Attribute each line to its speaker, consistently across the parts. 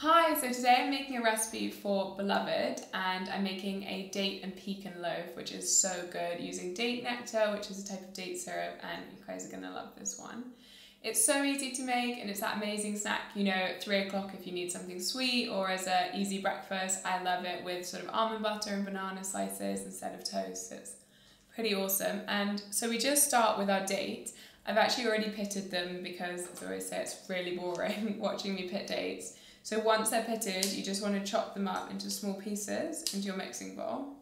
Speaker 1: Hi, so today I'm making a recipe for Beloved and I'm making a date and pecan loaf, which is so good, using date nectar, which is a type of date syrup, and you guys are gonna love this one. It's so easy to make and it's that amazing snack, you know, at 3 o'clock if you need something sweet, or as an easy breakfast. I love it with sort of almond butter and banana slices instead of toast. It's pretty awesome. And so we just start with our date. I've actually already pitted them because, as I always say, it's really boring watching me pit dates. So once they're pitted, you just want to chop them up into small pieces into your mixing bowl.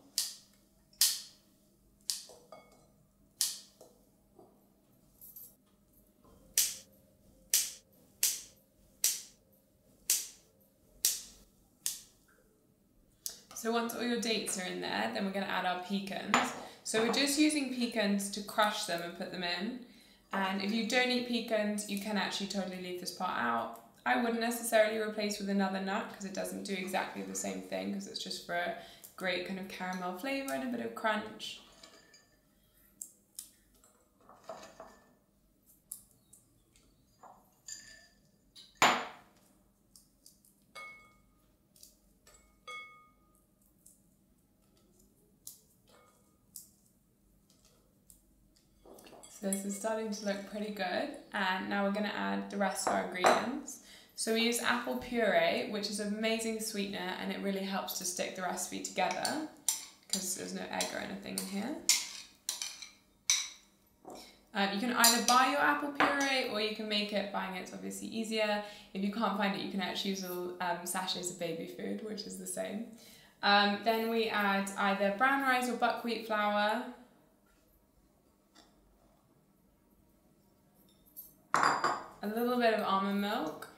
Speaker 1: So once all your dates are in there, then we're going to add our pecans. So we're just using pecans to crush them and put them in. And if you don't eat pecans, you can actually totally leave this part out. I wouldn't necessarily replace with another nut because it doesn't do exactly the same thing, because it's just for a great kind of caramel flavour and a bit of crunch. So this is starting to look pretty good, and now we're going to add the rest of our ingredients. So we use apple puree, which is an amazing sweetener, and it really helps to stick the recipe together because there's no egg or anything in here. You can either buy your apple puree or you can make it. Buying it's obviously easier. If you can't find it, you can actually use little sachets of baby food, which is the same. Then we add either brown rice or buckwheat flour. A little bit of almond milk.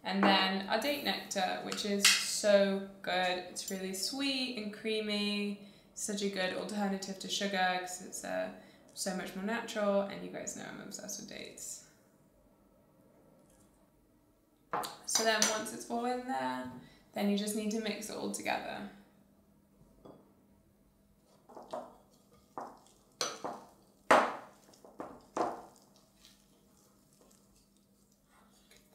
Speaker 1: And then our date nectar, which is so good. It's really sweet and creamy. Such a good alternative to sugar because it's so much more natural, and you guys know I'm obsessed with dates. So then once it's all in there, then you just need to mix it all together.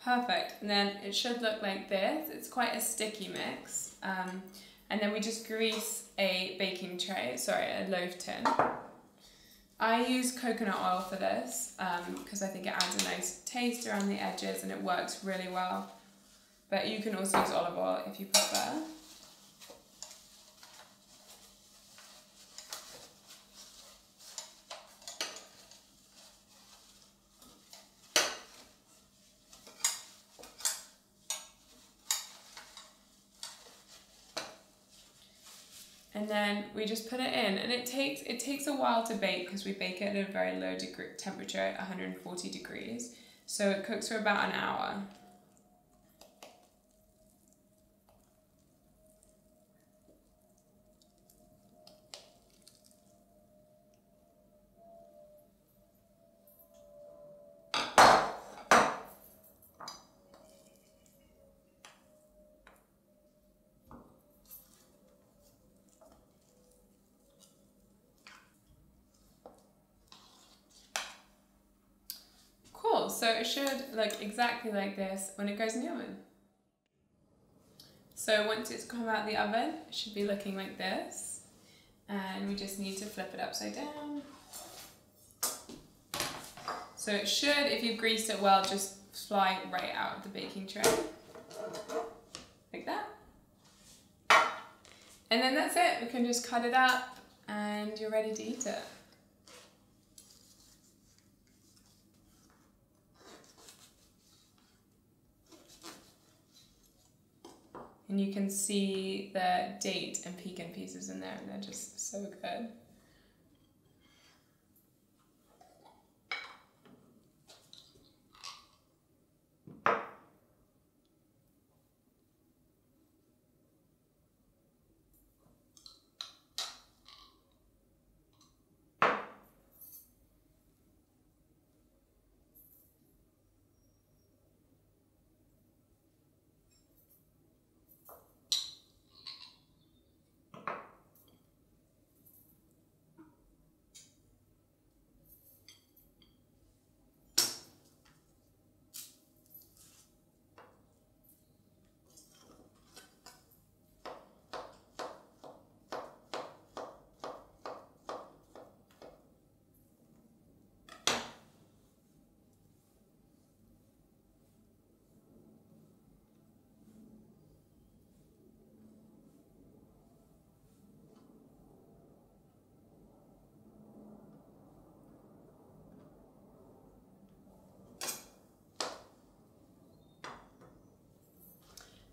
Speaker 1: Perfect, and then it should look like this. It's quite a sticky mix. And then we just grease a baking tray, a loaf tin. I use coconut oil for this because I think it adds a nice taste around the edges and it works really well. But you can also use olive oil if you prefer. And then we just put it in, and it takes a while to bake because we bake it at a very low temperature at 140 degrees. So it cooks for about an hour. So it should look exactly like this when it goes in the oven. So once it's come out of the oven, it should be looking like this. And we just need to flip it upside down. So it should, if you've greased it well, just fly right out of the baking tray. Like that. And then that's it. We can just cut it up and you're ready to eat it. And you can see the date and pecan pieces in there, and they're just so good.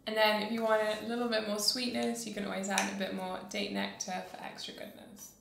Speaker 1: And then if you want a little bit more sweetness, you can always add a bit more date nectar for extra goodness.